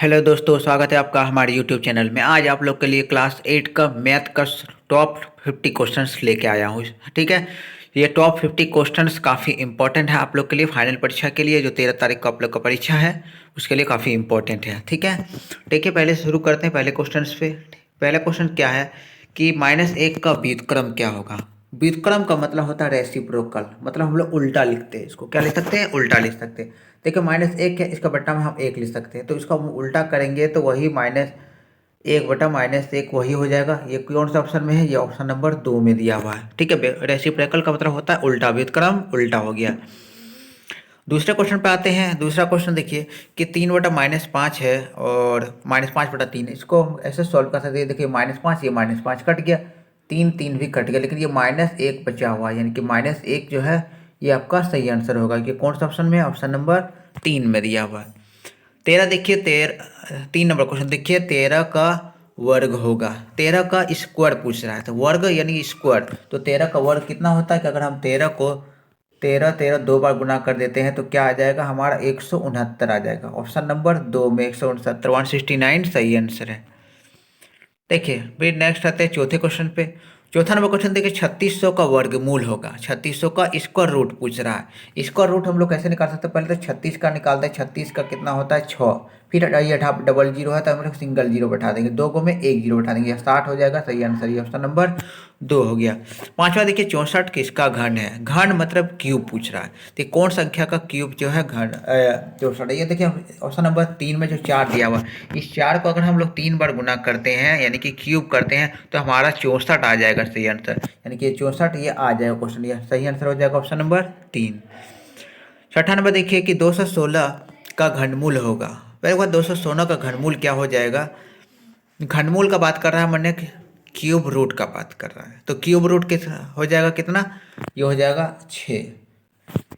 Hello दोस्तों, स्वागत है आपका हमारे यूट्यूब चैनल में। आज आप लोग के लिए क्लास 8 का मैथ का टॉप 50 क्वेश्चंस लेके आया हूँ। ठीक है, ये टॉप 50 क्वेश्चंस काफ़ी इंपॉर्टेंट है आप लोग के लिए, फाइनल परीक्षा के लिए जो 13 तारीख को आप लोग का परीक्षा है उसके लिए काफ़ी इंपॉर्टेंट है। ठीक है, देखिए पहले शुरू करते हैं पहले क्वेश्चन पे। पहला क्वेश्चन क्या है कि -1 का व्युत्क्रम क्या होगा। व्युत्क्रम का मतलब होता है रेसिप्रोकल, मतलब हम लोग उल्टा लिखते हैं इसको। क्या लिख सकते हैं? उल्टा लिख सकते हैं। देखिए -1 है, इसका बट्टा में हम 1 लिख सकते हैं, तो इसको हम उल्टा करेंगे तो वही -1 बटा -1 वही हो जाएगा। ये कौन सा ऑप्शन में है? ये ऑप्शन नंबर 2 में दिया हुआ है। ठीक है, रेसिप्रोकल का मतलब होता है उल्टा, व्युत्क्रम उल्टा हो गया। दूसरे क्वेश्चन पे आते हैं। दूसरा क्वेश्चन देखिए कि 3 बटा -5 है और -5/3, इसको हम ऐसे सॉल्व कर सकते हैं। देखिए -5, ये -5 कट गया, 3 भी कट गया, लेकिन ये -1 बचा हुआ है, यानी कि -1 जो है ये आपका सही आंसर होगा। ये कौन सा ऑप्शन में है? ऑप्शन नंबर 3 में दिया हुआ है। 13 देखिए, 3 नंबर क्वेश्चन देखिए, 13 का वर्ग होगा। 13 का स्क्वायर पूछ रहा है, तो वर्ग यानी स्क्वायर, तो 13 का वर्ग कितना होता है कि अगर हम 13 को 13 दो बार गुना कर देते हैं तो क्या आ जाएगा हमारा? 169 आ जाएगा। ऑप्शन नंबर 2 में 169, 169 सही आंसर है। देखिए फिर नेक्स्ट आते हैं चौथे क्वेश्चन पे। चौथा नंबर क्वेश्चन देखिए, 3600 का वर्गमूल होगा। 3600 का स्क्वायर रूट पूछ रहा है। स्क्वायर रूट हम लोग कैसे निकाल सकते हैं? पहले तो 36 का निकालते हैं। 36 का कितना होता है? 6। फिर ये डबल जीरो है तो हम लोग सिंगल जीरो बैठा देंगे, 2 को में 1 जीरो बैठा देंगे, 60 हो जाएगा। सही आंसर ये ऑप्शन नंबर 2 हो गया। पांचवा देखिए, 64 किसका घन है? घन मतलब क्यूब पूछ रहा है, तो कौन संख्या का क्यूब जो है घन 64 है? ये देखिए ऑप्शन नंबर 3 में जो 4 दिया हुआ है, इस 4 को अगर हम लोग 3 बार गुना करते हैं यानी कि क्यूब करते हैं तो हमारा 64 आ जाएगा सही आंसर, यानी कि 64 ये आ जाएगा क्वेश्चन, ये सही आंसर हो जाएगा ऑप्शन नंबर 3। छठा नंबर देखिए कि 216 का घनमूल होगा। पहले बात 216 का घनमूल क्या हो जाएगा? घनमूल का बात कर रहा है, मैंने क्यूब रूट का बात कर रहा है, तो क्यूब रूट किस हो जाएगा? कितना? ये हो जाएगा 6।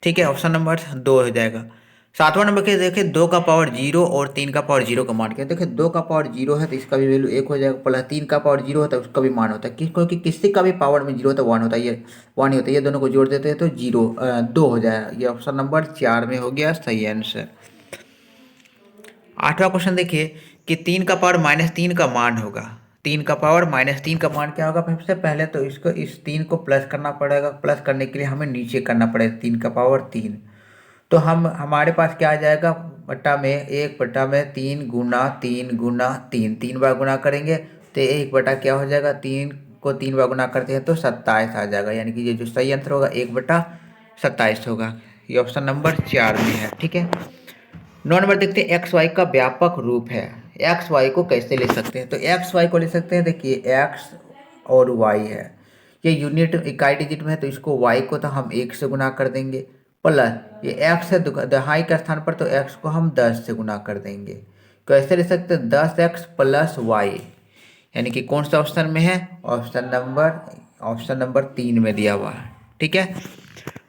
ठीक है, ऑप्शन नंबर 2 हो जाएगा। सातवां नंबर के देखिए, 2 का पावर 0 और 3 का पावर 0 का मान क्या? देखिए 2 का पावर 0 है तो इसका भी वैल्यू 1 हो जाएगा, प्लस 3 का पावर 0 होता है उसका भी मान होता है। क्योंकि किसी का भी पावर में 0 होता है 1 होता है, ये 1 ही होता है। ये दोनों को जोड़ देते हैं तो 2 हो जाएगा। ये ऑप्शन नंबर 4 में हो गया सही आंसर। आठवां क्वेश्चन देखिए कि 3 का पावर -3 का मान होगा। 3 का पावर -3 का मान क्या होगा? सबसे पहले तो इसको इस 3 को प्लस करना पड़ेगा। प्लस करने के लिए हमें नीचे करना पड़ेगा 3 का पावर 3, तो हमारे पास क्या आ जाएगा? बट्टा में 1/3 गुना 3 गुना 3, 3 बार गुना करेंगे तो 1 बटा क्या हो जाएगा? 3 को 3 बार गुना करते हैं तो 27 आ जाएगा, यानी कि ये जो सही आंसर होगा 1/27 होगा। ये ऑप्शन नंबर 4 में है। ठीक है, 9 नंबर देखते हैं, एक्स वाई का व्यापक रूप है। एक्स वाई को कैसे ले सकते हैं? तो एक्स वाई को ले सकते हैं, देखिए एक्स और वाई है, ये यूनिट इकाई डिजिट में है, तो इसको वाई को तो हम 1 से गुना कर देंगे, प्लस ये एक्स है दहाई के स्थान पर, तो एक्स को हम 10 से गुना कर देंगे। कैसे ले सकते हैं? 10x + y, यानी कि कौन सा ऑप्शन में है? ऑप्शन नंबर 3 में दिया हुआ है। ठीक है,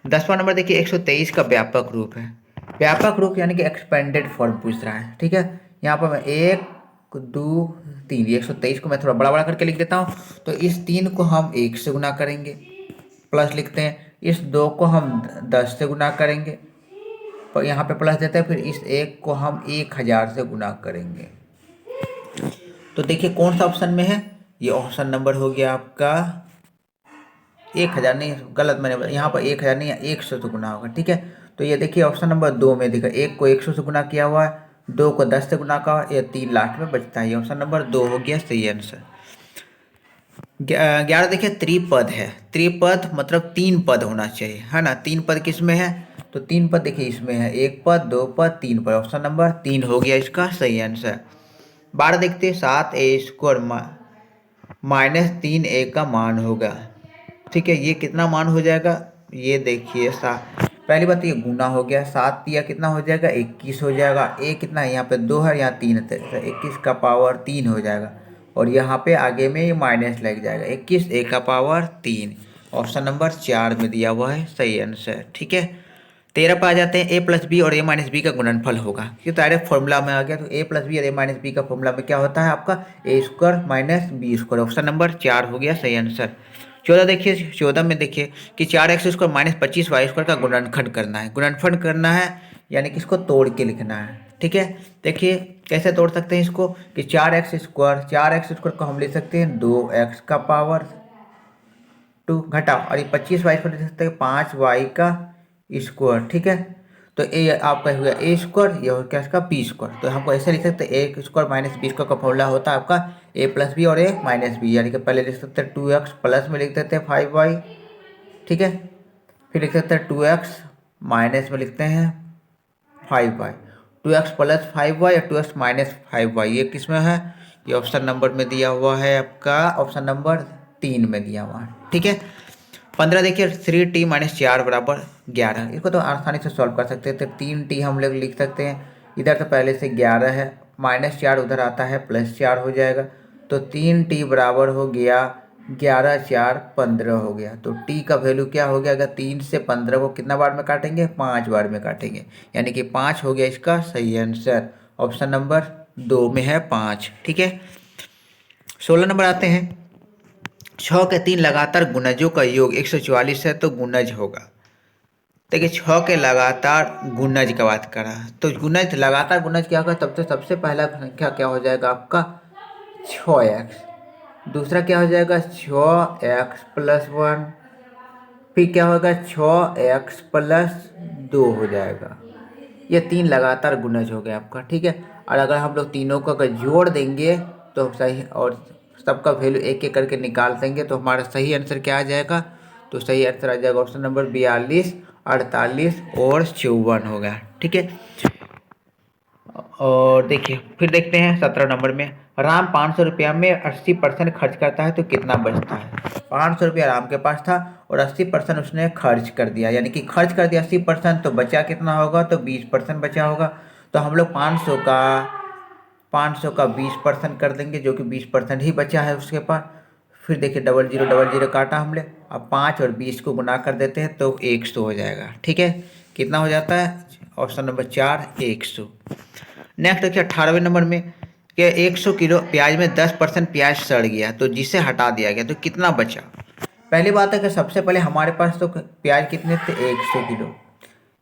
10वां नंबर देखिए, 123 का व्यापक रूप है। व्यापक रूप यानी कि एक्सपेंडेड फॉर्म पूछ रहा है। ठीक है, यहाँ पर मैं 1 2 3, 123 को मैं थोड़ा बड़ा बड़ा करके लिख देता हूँ, तो इस 3 को हम 1 से गुना करेंगे, प्लस लिखते हैं। इस 2 को हम 10 से गुना करेंगे, पर यहाँ पे प्लस देते हैं, फिर इस 1 को हम 1000 से गुना करेंगे। तो देखिए कौन सा ऑप्शन में है? ये ऑप्शन नंबर हो गया आपका 1000 नहीं, गलत मैंने यहाँ पर 1000 नहीं है, 100 से गुना होगा। ठीक है, तो ये देखिए ऑप्शन नंबर 2 में देखा, 1 को 100 से गुना किया हुआ है, 2 को 10 से गुना का, ये 3 लास्ट में बचता है। ये ऑप्शन नंबर 2 हो गया सही आंसर। 11 देखिए, त्रिपद है। त्रिपद मतलब 3 पद होना चाहिए, है ना? 3 पद किस में है? तो 3 पद देखिए इसमें है, 1 पद 2 पद 3 पद, ऑप्शन नंबर 3 हो गया इसका सही आंसर। 12 देखते हैं, 7a² -3a का मान होगा। ठीक है, ये कितना मान हो जाएगा? ये देखिए पहली बात ये गुना हो गया, 7 या कितना हो जाएगा? 21 हो जाएगा। ए कितना है? यहाँ पे 2 है, यहाँ 3 है, तो 21 का पावर 3 हो जाएगा, और यहाँ पे आगे में ये माइनस लग जाएगा, 21 a का पावर 3, ऑप्शन नंबर 4 में दिया हुआ है सही आंसर। ठीक है, 13 पे आ जाते हैं, a+b और a-b का गुणनफल होगा। ये डायरेक्ट फॉर्मूला में आ गया, तो a+b और a-b का फॉर्मूला में क्या होता है आपका? a² - b², ऑप्शन नंबर 4 हो गया सही आंसर। 14 देखिए, 14 में देखिए कि 4x² - 25y² का गुणनखंड करना है। गुणनफल करना है यानी कि इसको तोड़ के लिखना है। ठीक है, देखिए कैसे तोड़ सकते हैं इसको कि 4x स्क्वायर को हम लिख सकते हैं 2x का पावर 2 घटाओ, और ये 25y को लिख सकते हैं 5y का स्क्वायर। ठीक है, तो ये आपका हो गया ए स्क्वायर, ये हो गया इसका बी स्क्वायर। तो हमको ऐसे लिख सकते हैं ए स्क्वायर माइनस बी स्क्वायर का फॉर्मूला होता है आपका ए प्लस बी और ए माइनस बी, यानी कि पहले लिख सकते हैं 2x प्लस में लिख देते हैं 5y। ठीक है, फिर लिख सकते हैं 2x माइनस में लिखते हैं 5y, 2x प्लस 5y और 2x माइनस 5y, ये किस में है, ये ऑप्शन नंबर में दिया हुआ है आपका, ऑप्शन नंबर 3 में दिया हुआ है। ठीक है, 15 देखिए 3t माइनस 4 बराबर 11, इसको तो आसानी से सॉल्व कर सकते हैं। तो 3t हम लोग लिख सकते हैं, इधर तो पहले से 11 है, माइनस 4 उधर आता है प्लस 4 हो जाएगा, तो 3t बराबर हो गया 11 4 15 हो गया। तो t का वैल्यू क्या हो गया, अगर 3 से 15 को कितना बार में काटेंगे, 5 बार में काटेंगे, यानी कि 5 हो गया इसका सही आंसर, ऑप्शन नंबर 2 में है 5। ठीक है, 16 नंबर आते हैं, 6 के 3 लगातार गुणजों का योग 144 है तो गुणज होगा। देखिए 6 के लगातार गुणज का बात करा, तो गुणज लगातार गुणज क्या होगा, तब तो सबसे पहला संख्या क्या हो जाएगा आपका 6x, दूसरा क्या हो जाएगा 6x प्लस 1, फिर क्या होगा 6x प्लस 2 हो जाएगा। ये 3 लगातार गुणज हो गया आपका। ठीक है, और अगर हम लोग तीनों को अगर जोड़ देंगे तो सही, और सबका वैल्यू एक एक करके निकाल देंगे तो हमारा सही आंसर क्या आ जाएगा, तो सही आंसर आ जाएगा ऑप्शन नंबर 42, 48 और 54 होगा। ठीक है, और देखिए फिर देखते हैं 17 नंबर में, राम 500 रुपया में 80% खर्च करता है तो कितना बचता है। 500 रुपया राम के पास था और 80% उसने खर्च कर दिया, यानी कि खर्च कर दिया 80%, तो बचा कितना होगा, तो 20% बचा होगा। तो हम लोग 500 का 20% कर देंगे, जो कि 20% ही बचा है उसके पास। फिर देखिए डबल जीरो काटा हमने, अब 5 और 20 को गुना कर देते हैं तो 100 हो जाएगा। ठीक है, कितना हो जाता है, ऑप्शन नंबर 4 100। नेक्स्ट देखिए 18वें नंबर में कि 100 किलो प्याज में 10% प्याज सड़ गया तो जिसे हटा दिया गया तो कितना बचा। पहली बात है कि सबसे पहले हमारे पास तो प्याज कितने थे 100 किलो,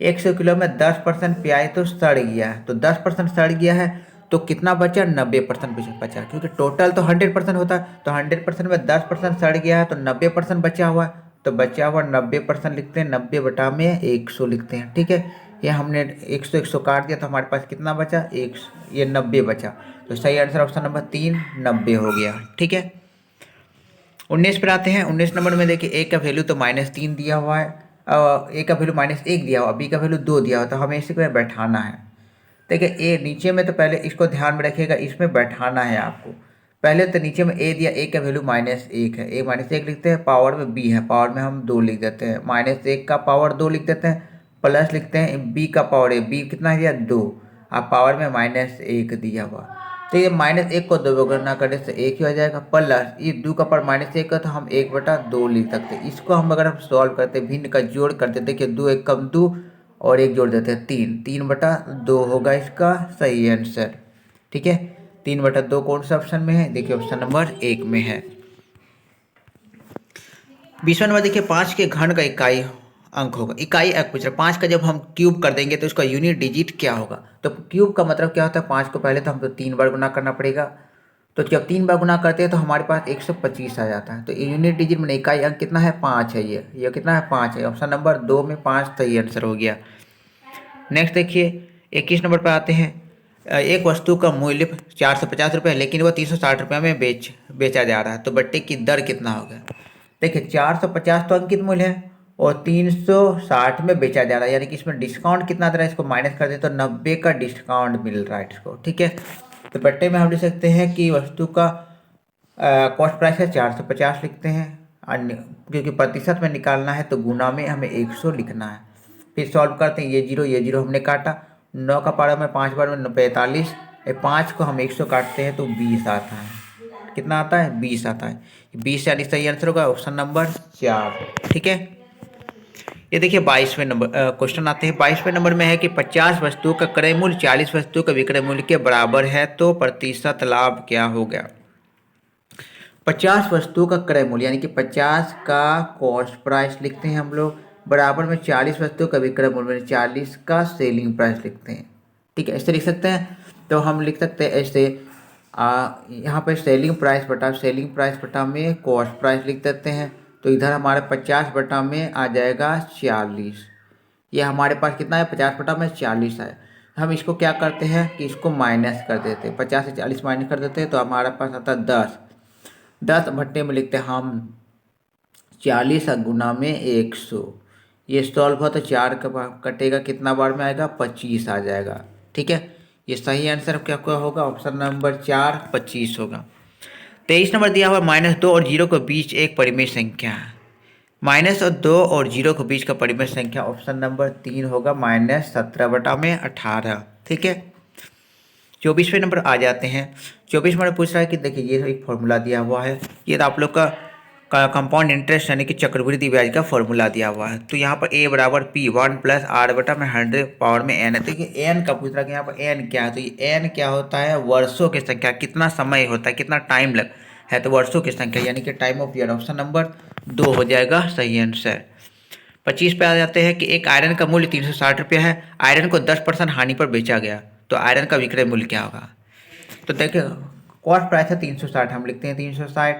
100 किलो में 10% प्याज तो सड़ गया है, तो 10% सड़ गया है तो कितना बचा, 90% बचा, क्योंकि टोटल तो 100% होता है, तो 100% में 10% सड़ गया है तो 90% बचा हुआ है, तो बचा हुआ 90% लिखते हैं, 90 बटा में 100 लिखते हैं। ठीक है, ये हमने 100 काट दिया तो हमारे पास कितना बचा, 100, ये 90 बचा, तो सही आंसर ऑप्शन नंबर 3 90 हो गया। ठीक है, 19 पर आते हैं। 19 नंबर में देखिए ए का वैल्यू तो -3 दिया हुआ है, ए का वैल्यू -1 दिया हुआ, बी का वैल्यू 2 दिया हुआ, तो हमें इसी को बैठाना है। देखिए ए नीचे में, तो पहले इसको ध्यान में रखिएगा, इसमें बैठाना है आपको। पहले तो नीचे में ए दिया, ए का वैल्यू -1 है, ए -1 लिखते हैं, पावर में बी है, पावर में हम 2 लिख देते हैं, -1 का पावर 2 लिख देते हैं, प्लस लिखते हैं बी का पावर, बी कितना दिया 2, अब पावर में -1 दिया हुआ, तो ये -1 को 2 गुना करने से 1 ही हो जाएगा, प्लस ये 2 का पावर -1 का, तो हम 1/2 लिख सकते हैं। इसको हम अगर हम सॉल्व करते हैं, भिन्न का जोड़ करते, देखिए 2 1 कम 2 और 1 जोड़ देते हैं 3, 3/2 होगा इसका सही आंसर। ठीक है, 3/2 कौन सा ऑप्शन में है, देखिए ऑप्शन नंबर 1 में है। 20वां नंबर देखिए 5 के घन का इकाई अंक होगा, इकाई अंक पूछ रहा है, 5 का जब हम क्यूब कर देंगे तो उसका यूनिट डिजिट क्या होगा। तो क्यूब का मतलब क्या होता है, 5 को पहले तो हमको 3 बार गुना करना पड़ेगा, तो जब 3 बार गुना करते हैं तो हमारे पास 125 आ जाता है, तो यूनिट डिजिट में इकाई अंक कितना है 5 है, ये कितना है 5 है, ऑप्शन नंबर 2 में 5 सही आंसर हो गया। नेक्स्ट देखिए 21 नंबर पर आते हैं, एक वस्तु का मूल्य 450 रुपये है लेकिन वो 360 रुपये में बेचा जा रहा है, तो बट्टे की दर कितना होगा। देखिए 450 तो अंकित मूल्य है और 360 में बेचा जा रहा है, यानी कि इसमें डिस्काउंट कितना दे रहा है, इसको माइनस कर दे तो 90 का डिस्काउंट मिल रहा है इसको। ठीक है, तो बट्टे में हम लिख सकते हैं कि वस्तु का कॉस्ट प्राइस है 450 लिखते हैं, अन्य क्योंकि प्रतिशत में निकालना है तो गुना में हमें 100 लिखना है। फिर सॉल्व करते हैं, ये जीरो हमने काटा, 9 का पारा में 5 बार में 45, 5 को हम 100 काटते हैं तो 20 आता है, कितना आता है 20 आता है, 20 यानी सही आंसर होगा ऑप्शन नंबर 4। ठीक है, ये देखिए 22वें नंबर क्वेश्चन आते हैं। 22वें नंबर में है कि 50 वस्तुओं का क्रय मूल्य 40 वस्तुओं का विक्रय मूल्य के बराबर है तो प्रतिशत लाभ क्या हो गया। 50 वस्तुओं का क्रय मूल्य यानी कि 50 का कॉस्ट प्राइस लिखते हैं हम लोग, बराबर में 40 वस्तुओं का विक्रय मूल्य 40 का सेलिंग प्राइस लिखते हैं। ठीक है, ऐसे लिख सकते हैं। तो हम लिख सकते हैं ऐसे, यहाँ पे सेलिंग प्राइस बटा में कॉस्ट प्राइस लिख देते हैं। तो इधर हमारे 50 बटा में आ जाएगा 40। ये हमारे पास कितना है, 50 बटा में 40 है। हम इसको क्या करते हैं कि इसको माइनस कर देते हैं, 50 से 40 माइनस कर देते हैं तो हमारे पास आता है 10। 10 भट्टे में लिखते हैं हम 40 गुना में 100। ये सॉल्व हुआ तो 4 का कटेगा, कितना बार में आएगा, 25 आ जाएगा। ठीक है, ये सही आंसर क्या क्या होगा, ऑप्शन नंबर 4 25 होगा। 23 नंबर दिया हुआ -2 और 0 के बीच एक परिमेय संख्या है। -2 और 0 के बीच का परिमेय संख्या ऑप्शन नंबर 3 होगा, -17 बटा में 18। ठीक है, 24वें नंबर आ जाते हैं। 24 नंबर पूछ रहा है कि देखिए ये एक फॉर्मूला दिया हुआ है, ये तो आप लोग का कंपाउंड इंटरेस्ट यानी कि चक्रवृद्धि ब्याज का फॉर्मूला दिया हुआ है। तो यहाँ पर a बराबर p 1 + r बटा में 100 पावर में n है। तो ये n का पूछ रहा है कि यहाँ पर n क्या है, तो ये n क्या होता है, वर्षों की संख्या, कितना समय होता है, कितना टाइम लग है, तो वर्षों की संख्या यानी कि time of year, option number 2 हो जाएगा सही आंसर। 25 पे आ जाते हैं कि एक आयरन का मूल्य 360 रुपया है, आयरन को 10% हानि पर बेचा गया, तो आयरन का विक्रय मूल्य क्या होगा। तो देखिए कॉस्ट प्राइस है 360, हम लिखते हैं 360।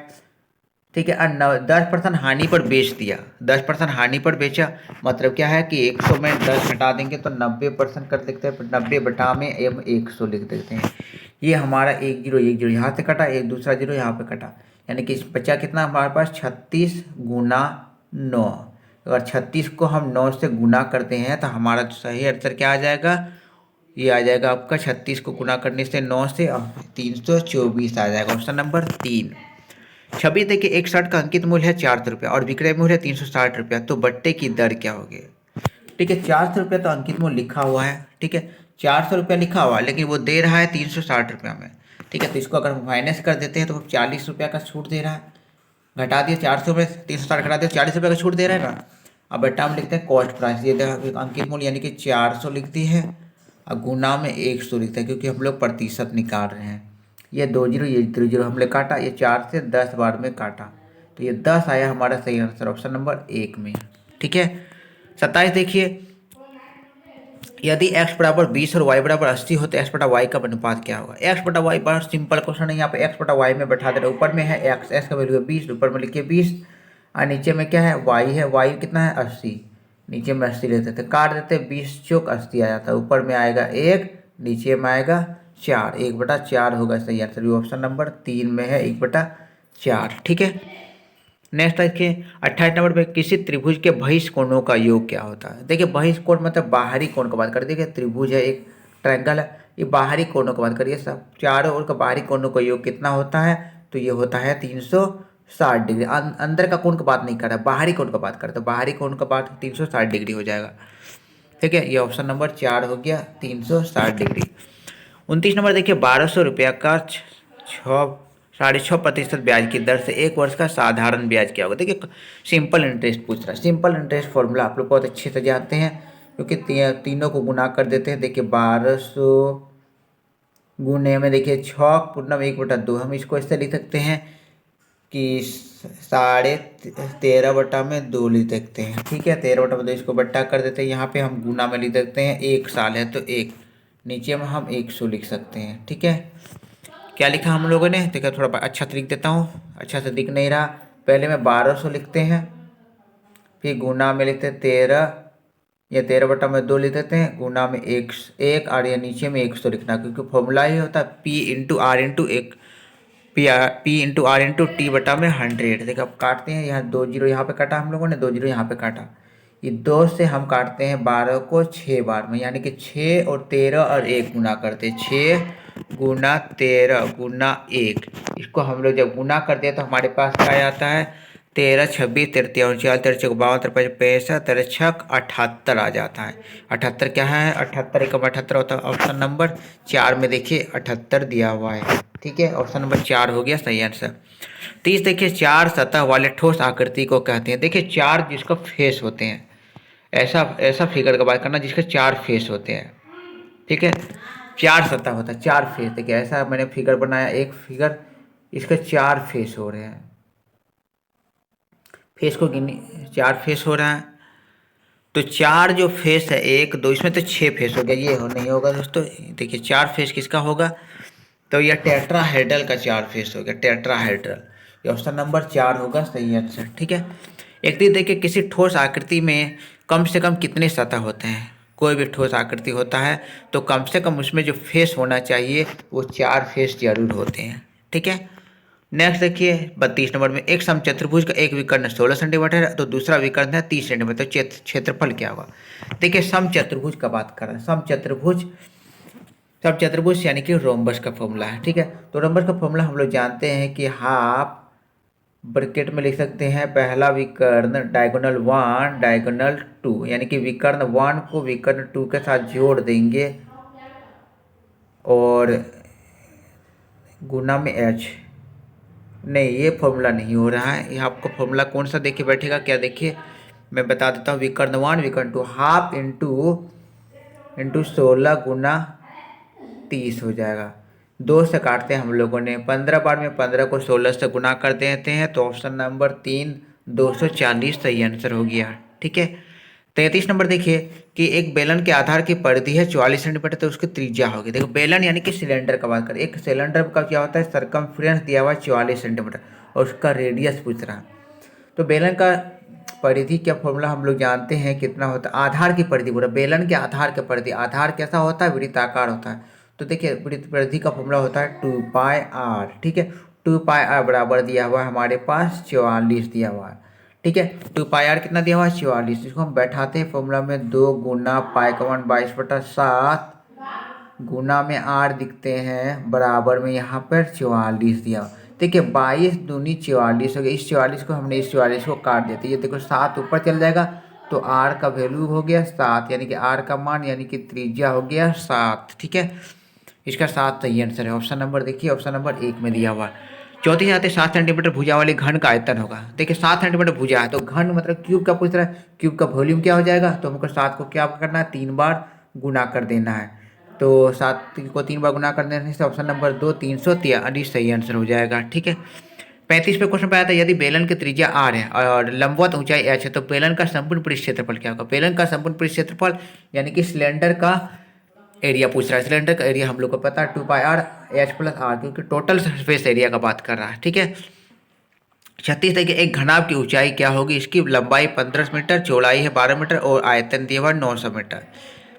ठीक है, और 10% हानि पर बेच दिया, 10% हानि पर बेचा मतलब क्या है कि 100 में 10 घटा देंगे तो 90% कर देते हैं, 90 बटा में 100 लिख देते हैं। ये हमारा 1 0 1 0 यहाँ से कटा, एक दूसरा 0 यहाँ पे कटा, यानी कि बचा कितना हमारे पास 36 गुना 9। अगर 36 को हम 9 से गुना करते हैं तो हमारा सही आंसर क्या आ जाएगा, ये आ जाएगा आपका 36 को गुना करने से 9 से 324 आ जाएगा, ऑप्शन नंबर 3। 26 देखिए एक शर्ट का अंकित मूल्य है 400 रुपया और विक्रय मूल्य है 360 रुपया, तो बट्टे की दर क्या होगी। ठीक है, 400 रुपया तो अंकित मूल्य लिखा हुआ है। ठीक है, 400 रुपया लिखा हुआ है लेकिन वो दे रहा है 360 रुपया में। ठीक है, तो इसको अगर माइनस कर देते हैं तो 40 रुपया का छूट दे रहा है, घटा दिया 400 में 360 घटा दिया 40 रुपये का छूट दे रहा है ना। अब बेटा हम लिखते हैं कॉस्ट प्राइस, ये अंकित मूल्य यानी कि 400 लिखती है और गुना में 100 लिखते हैं क्योंकि हम लोग प्रतिशत निकाल रहे हैं। ये 2 0 ये 0 0 हमने काटा, ये 4 से 10 बार में काटा, तो ये 10 आया हमारा सही आंसर ऑप्शन नंबर 1 में। ठीक है, 27 देखिए, यदि x बराबर 20 और y बराबर 80 हो तो x बटा y का अनुपात क्या होगा। x बटा y बहुत सिंपल क्वेश्चन है, यहाँ पे x बटा y में बैठा दे रहे, ऊपर में है x का वैल्यू है 20, ऊपर में लिखिए 20 और नीचे में क्या है y है, y कितना है 80, नीचे में 80 लेते थे, काट देते 20 चौक 80 आ जाता है, ऊपर में आएगा 1, नीचे में आएगा 4, 1/4 होगा सही आंसर, ऑप्शन नंबर 3 में है 1/4। ठीक है, नेक्स्ट देखिए 28 नंबर पे किसी त्रिभुज के बहिष कोणों का योग क्या होता है। देखिए बहिष कोण मतलब बाहरी कोण का बात कर, देखिए त्रिभुज है, एक ट्रायंगल है, ये बाहरी कोणों का बात करिए, सब चारों ओर का बाहरी कोणों का योग कितना होता है, तो ये होता है 360 डिग्री। अंदर का कोण का बात नहीं कर रहा, बाहरी कोण का बात करता है, बाहरी कोण का बात 360 डिग्री हो जाएगा। ठीक है, ये ऑप्शन नंबर 4 हो गया 360 डिग्री। 29 नंबर देखिए 1200 रुपया का 6.5% ब्याज की दर से 1 वर्ष का साधारण ब्याज क्या होगा। देखिए सिंपल इंटरेस्ट पूछ रहा है, सिंपल इंटरेस्ट फॉर्मूला आप लोग बहुत अच्छे से जानते हैं क्योंकि तीनों को गुना कर देते हैं। देखिए 1200 गुने में देखिए 6 पूर्णम 1/2, हम इसको ऐसे लिख सकते हैं कि 13.5 बटा में 2 लिख सकते हैं। ठीक है, 13 बटा में 2 इसको बट्टा कर देते हैं, यहाँ पे हम गुना में लिख सकते हैं, 1 साल है तो 1, नीचे में हम 100 लिख सकते हैं। ठीक है, क्या लिखा हम लोगों ने, देखा थोड़ा अच्छा से लिख देता हूँ, अच्छा से दिख नहीं रहा, पहले में 1200 लिखते हैं, फिर गुना में लिखते हैं 13, ये 13 बटा में 2 लिख देते हैं, गुना में 1 और ये नीचे में 100 लिखना क्योंकि फॉर्मूला ही होता है P/R/T बटा में 100। देखो अब काटते हैं, यहाँ 2 0 यहाँ पे काटा हम लोगों ने, 2 0 यहाँ पे काटा, ये 2 से हम काटते हैं 12 को 6 बार में, यानी कि 6 और 13 और 1 गुना करते हैं, 6 गुना 13 गुना 1, इसको हम लोग जब गुना करते हैं तो हमारे पास क्या आता है 13 26 33 49 53 52 53 65 63 78 आ जाता है। 78 क्या है, 78 1 78 होता है, ऑप्शन नंबर 4 में देखिए 78 दिया हुआ है। ठीक है, ऑप्शन नंबर 4 हो गया सही आंसर। 30 देखिए 4 सतह वाले ठोस आकृति को कहते हैं। देखिए 4 जिसका फेस होते हैं, ऐसा ऐसा फिगर का बात करना जिसके 4 फेस होते हैं। ठीक है, 4 सतह होता है, 4 फेस, देखिए ऐसा मैंने फिगर बनाया, एक फिगर, इसके 4 फेस हो रहे हैं, फेस को गिनी 4 फेस हो रहा है। तो चार जो फेस है, एक दो, इसमें तो छः फेस हो गया, ये हो नहीं होगा दोस्तों। देखिए चार फेस किसका होगा, तो यह टेट्राहेड्रल का चार फेस हो गया, टेट्राहेड्रल। ये ऑप्शन नंबर 4 होगा सही आंसर। ठीक है। एक चीज देखिए, किसी ठोस आकृति में कम से कम कितने सतह होते हैं। कोई भी ठोस आकृति होता है तो कम से कम उसमें जो फेस होना चाहिए वो 4 फेस जरूर होते हैं। ठीक है। नेक्स्ट देखिए 32 नंबर में, एक समचतुर्भुज का एक विकर्ण 16 सेंटीमीटर है तो दूसरा विकर्ण है 30 सेंटीमीटर, तो क्षेत्रफल क्या होगा। देखिए समचतुर्भुज का बात कर रहे हैं, समचतुर्भुज यानी कि रोम्बस का फॉर्मूला है। ठीक है। तो रोम्बस का फॉर्मूला हम लोग जानते हैं कि हाफ ब्रैकेट में लिख सकते हैं पहला विकर्ण डायगोनल 1 डायगोनल 2, यानी कि विकर्ण 1 को विकर्ण 2 के साथ जोड़ देंगे और गुना में h। नहीं, ये फॉर्मूला नहीं हो रहा है। ये आपको फॉर्मूला कौन सा देखिए बैठेगा, क्या देखिए मैं बता देता हूँ। विकर्ण 1 विकर्ण 2 हाफ इंटू 16 गुना 30 हो जाएगा। 2 से काटते हैं हम लोगों ने, 15 बार में 15 को 16 से गुना कर देते हैं, तो ऑप्शन नंबर 3 240 सही आंसर हो गया। ठीक है। 33 नंबर देखिए कि एक बेलन के आधार की परिधि है 44 सेंटीमीटर, तो उसकी त्रिज्या होगी। देखो बेलन यानी कि सिलेंडर का बात करें, एक सिलेंडर का क्या होता है, सरकमफ्रेंस दिया हुआ है 44 सेंटीमीटर और उसका रेडियस पूछ रहा है। तो बेलन का परिधि का फॉर्मूला हम लोग जानते हैं कितना होता है, आधार की परिधि पूरा, बेलन के आधार की परिधि, आधार कैसा होता है, वृत्ताकार होता है। तो देखिए वृत्त परिधि का फॉर्मूला होता है 2πr। ठीक है। 2πr बराबर दिया हुआ है हमारे पास 44 दिया हुआ है। ठीक है। 2πr कितना दिया हुआ है 44, इसको हम बैठाते हैं फॉर्मूला में, 2 गुना पाई का मान 22/7 गुना में r दिखते हैं बराबर में यहाँ पर 44 दिया। देखिए 22 दूनी 44 हो गया, इस 44 को हमने इस 44 को काट देते, ये देखो 7 ऊपर चल जाएगा तो r का वैल्यू हो गया 7, यानी कि r का मान यानी कि त्रिज्या हो गया 7। ठीक है। इसका 7 सही आंसर है। ऑप्शन नंबर देखिए, ऑप्शन नंबर 1 में दिया हुआ है। चौथी जाते 7 सेंटीमीटर भुजा वाले घन का आयतन होगा। देखिए 7 सेंटीमीटर भुजा है तो घन मतलब क्यूब का पूछ रहा है, क्यूब का वॉल्यूम क्या हो जाएगा, तो हमको 7 को क्या करना है, 3 बार गुना कर देना है। तो 7 को 3 बार गुना कर देने से ऑप्शन नंबर 2 343 सही आंसर हो जाएगा। ठीक है। 35 पे क्वेश्चन पे आया था, यदि बेलन की त्रिज्या r है और लंबवत ऊंचाई h है तो बेलन का संपूर्ण पृष्ठ क्षेत्रफल क्या होगा। बेलन का संपूर्ण पृष्ठ क्षेत्रफल यानी कि सिलेंडर का एरिया पूछ रहा है। सिलेंडर का एरिया हम लोग को पता है 2πr h प्लस r, क्योंकि टोटल सरफेस एरिया का बात कर रहा है। ठीक है। 36 देखिए, एक घनाभ की ऊंचाई क्या होगी, इसकी लंबाई 15 मीटर, चौड़ाई है 12 मीटर और आयतन दिया हुआ 900 मीटर।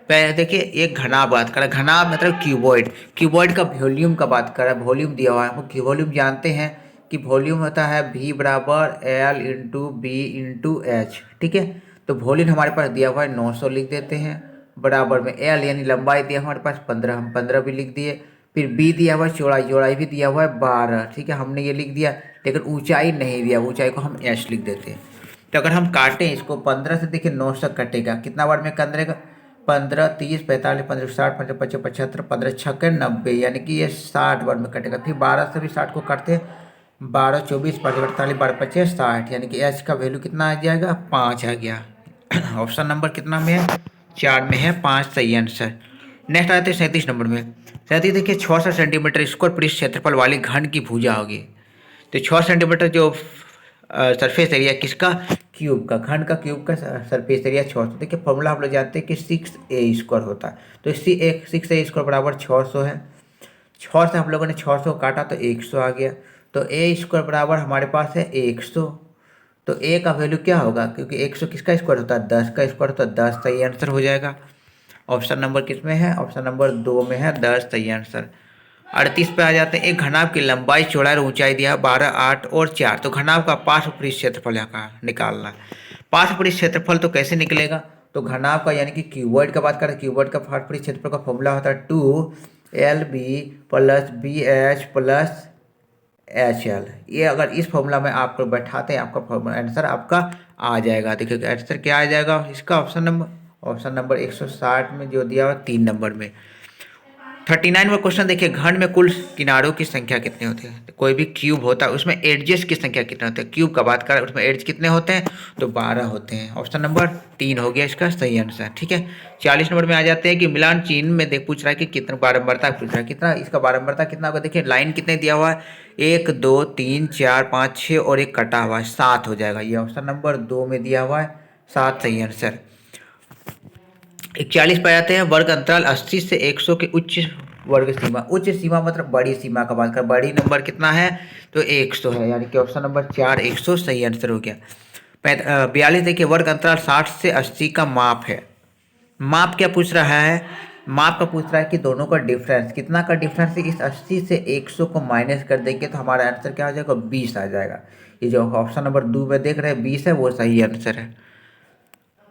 पहले देखिए एक घनाभ बात कर रहा है, घनाभ मतलब क्यूबॉइड, क्यूबॉइड का वॉल्यूम का बात कर रहा है, वॉल्यूम दिया हुआ है। हम वॉल्यूम जानते हैं कि वॉल्यूम होता है v बराबर L इंटू बी इंटू एच। ठीक है। तो वॉल्यूम हमारे पास दिया हुआ है 900 लिख देते हैं, बराबर में L यानी लंबाई दिया हमारे पास 15, हम 15 भी लिख दिए। फिर B दिया हुआ है चौड़ाई, चौड़ाई भी दिया हुआ है 12। ठीक है, हमने ये लिख दिया, लेकिन ऊंचाई नहीं दिया, ऊंचाई को हम h लिख देते हैं। तो अगर हम काटें इसको 15 से, देखिए 900 कटेगा, कितना बार में कटेगा, 15 30 45 15 60 55 55 75 15 छक्के 90, यानी कि ये 60 बार में कटेगा। फिर 12 से भी 60 को काटते हैं, 12 24 5 48 12 25 60, यानी कि एच का वैल्यू कितना आ जाएगा, 5 आ गया। ऑप्शन नंबर कितना में है, 4 में है, 5 सही आंसर। नेक्स्ट आते हैं 37 नंबर में। 37 देखिए 66 सेंटीमीटर स्क्वायर पृष्ठ क्षेत्रफल वाली घन की भुजा होगी। तो 6 सेंटीमीटर जो सरफेस एरिया किसका, क्यूब का, घन का क्यूब का सरफेस एरिया 600। देखिए फॉर्मूला हम लोग जानते हैं कि 6a² होता है, तो इसी 6a² बराबर 600 है। 6 से हम लोगों ने 600 काटा तो 100 आ गया, तो a² बराबर हमारे पास है 100। तो a का वैल्यू क्या होगा, क्योंकि 100 किसका स्क्वायर होता है, 10 का स्क्वायर होता है, 10 सही आंसर हो जाएगा। ऑप्शन नंबर किस में है, ऑप्शन नंबर 2 में है, 10 सही आंसर। 38 पे आ जाते हैं, एक घनाभ की लंबाई चौड़ाई और ऊंचाई दिया 12 8 और 4। तो घनाभ का पार्श्व पृष्ठ क्षेत्रफल यहाँ का निकालना है। पार्श्व पृष्ठ क्षेत्रफल तो कैसे निकलेगा, तो घनाभ का यानी कि क्यूबॉइड का बात करें, क्यूबॉइड का पार्श्व पृष्ठ क्षेत्रफल का फॉर्मूला होता है 2LB plus BH plus HL। ये अगर इस फॉर्मूला में आपको बैठाते हैं, आपका फॉर्मूला आंसर आपका आ जाएगा। देखिए आंसर क्या आ जाएगा इसका, ऑप्शन नंबर 160 में जो दिया हुआ 3 नंबर में। 39 में क्वेश्चन देखिए, घन में कुल किनारों की संख्या कितनी होती है। तो कोई भी क्यूब होता है उसमें एडजेस की संख्या कितनी होती है, क्यूब का बात करें उसमें एड्ज कितने होते हैं, तो 12 होते हैं। ऑप्शन नंबर 3 हो गया इसका सही आंसर। ठीक है। 40 नंबर में आ जाते हैं कि मिलान चिन्ह में देख पूछ रहा है कि कितना बारंबारता पूछ रहा है, कितना इसका बारंबारता कितना होगा। देखिए लाइन कितने दिया हुआ है, 1 2 3 4 5 6 और एक कटा हुआ है, 7 हो जाएगा। ये ऑप्शन नंबर 2 में दिया हुआ है, 7 सही आंसर। 41 पे आते हैं, वर्ग अंतराल 80 से 100 की उच्च वर्ग सीमा। उच्च सीमा मतलब बड़ी सीमा का बात कर, बड़ी नंबर कितना है तो 100 है, यानी कि ऑप्शन नंबर 4 100 सही आंसर हो गया। 42 देखिए, वर्ग अंतराल 60 से 80 का माप है। माप क्या पूछ रहा है, माप का पूछ रहा है कि दोनों का डिफरेंस कितना का डिफरेंस है। इस 80 से 100 को माइनस कर देंगे तो हमारा आंसर क्या आ जाएगा, 20 आ जाएगा। ये जो ऑप्शन नंबर 2 में देख रहे हैं 20 है, वो सही आंसर है।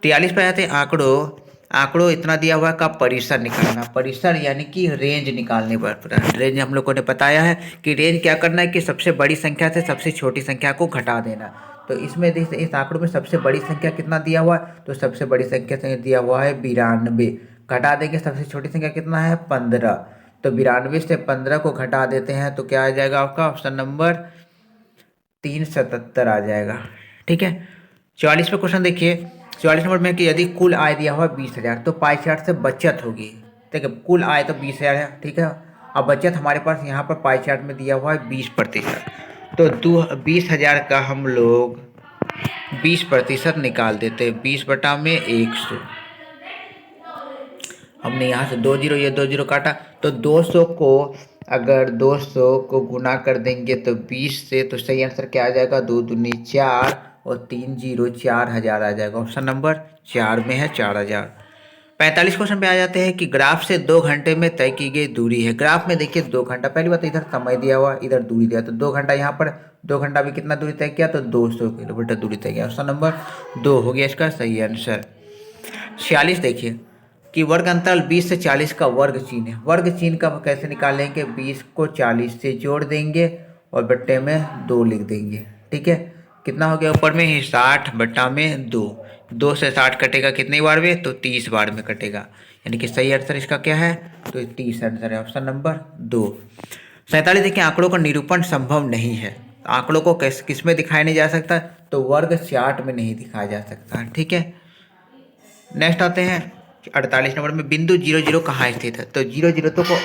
43 पे आते हैं आंकड़ों, आंकड़ों इतना दिया हुआ है का परिसर निकालना। परिसर यानी कि रेंज निकालने पर रेंज हम लोगों ने बताया है कि रेंज क्या करना है कि सबसे बड़ी संख्या से सबसे छोटी संख्या को घटा देना। तो इसमें देखिए इस आंकड़ों में सबसे बड़ी संख्या कितना दिया हुआ है, तो सबसे बड़ी संख्या से दिया हुआ है 92। घटा देंगे सबसे छोटी संख्या कितना है 15, तो 92 से 15 को घटा देते हैं तो क्या आ जाएगा आपका ऑप्शन नंबर 377 आ जाएगा। ठीक है। 44 पे क्वेश्चन देखिए, 44 नंबर में कि यदि कुल आय दिया हुआ 20,000 तो पाई चार्ट से बचत होगी। ठीक है, कुल आय तो 20,000 है, ठीक है। अब बचत हमारे पास यहाँ पर पाई चार्ट में दिया हुआ है 20%, तो 20,000 का हम लोग 20% निकाल देते हैं। 20/100, हमने यहाँ से 2 जीरो, ये 2 जीरो काटा, तो 200 को अगर 200 को गुना कर देंगे तो 20 से, तो सही आंसर क्या आ जाएगा, 2 दूनी 4 और 3 जीरो 4,000 आ जाएगा। ऑप्शन नंबर 4 में है 4,000। 45 क्वेश्चन पे आ जाते हैं कि ग्राफ से 2 घंटे में तय की गई दूरी है। ग्राफ में देखिए 2 घंटा, पहली बात इधर समय दिया हुआ, इधर दूरी दिया, तो 2 घंटा यहाँ पर 2 घंटा में कितना दूरी तय किया, तो 200 किलोमीटर दूरी तय किया। ऑप्शन नंबर 2 हो गया इसका सही आंसर। 46 देखिए कि वर्ग अंतराल 20 से 40 का वर्ग चिन्ह है। वर्ग चिन्ह का कैसे निकालेंगे, 20 को 40 से जोड़ देंगे और बट्टे में 2 लिख देंगे। ठीक है, कितना हो गया ऊपर में ही 60/2। 2 से 60 कटेगा कितनी बार में, तो 30 बार में कटेगा, यानी कि सही आंसर इसका क्या है, तो 30 आंसर है, ऑप्शन नंबर 2। 47 देखिए, आंकड़ों का निरूपण संभव नहीं है। आंकड़ों को किस में दिखाया नहीं जा सकता, तो वर्ग चार्ट में नहीं दिखाया जा सकता। ठीक है। नेक्स्ट आते हैं 48 नंबर में, बिंदु 00 कहाँ स्थित है। तो 00 तो को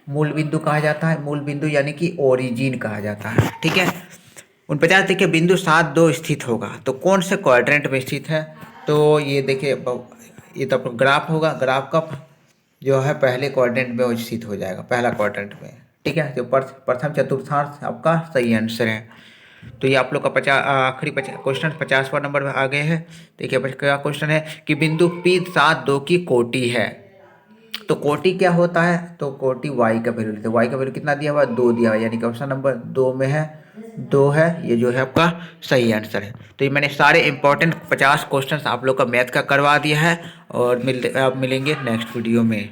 मूल बिंदु कहा जाता है, मूल बिंदु यानी कि ओरिजिन कहा जाता है। ठीक है। 49 देखिए, बिंदु 7 2 स्थित होगा, तो कौन से क्वाड्रेंट में स्थित है, तो ये देखिए ये तो ग्राफ होगा, ग्राफ का जो है पहले क्वाड्रेंट में वो स्थित हो जाएगा, पहला क्वाड्रेंट में। ठीक है, तो प्रथम चतुर्थांश आपका सही आंसर है। तो ये आप लोग का आखिरी क्वेश्चन 50वां नंबर में आ गए हैं। देखिए क्या क्वेश्चन है कि बिंदु P7 2 की कोटि है। तो कोटि क्या होता है, तो कोटि y का वैल्यू लेते हैं। y का वैल्यू कितना दिया हुआ है, 2 दिया हुआ है, यानी कि ऑप्शन नंबर 2 में है 2 है, ये जो है आपका सही आंसर है। तो ये मैंने सारे इंपॉर्टेंट 50 क्वेश्चन आप लोग का मैथ का करवा दिया है, और अब मिलेंगे नेक्स्ट वीडियो में।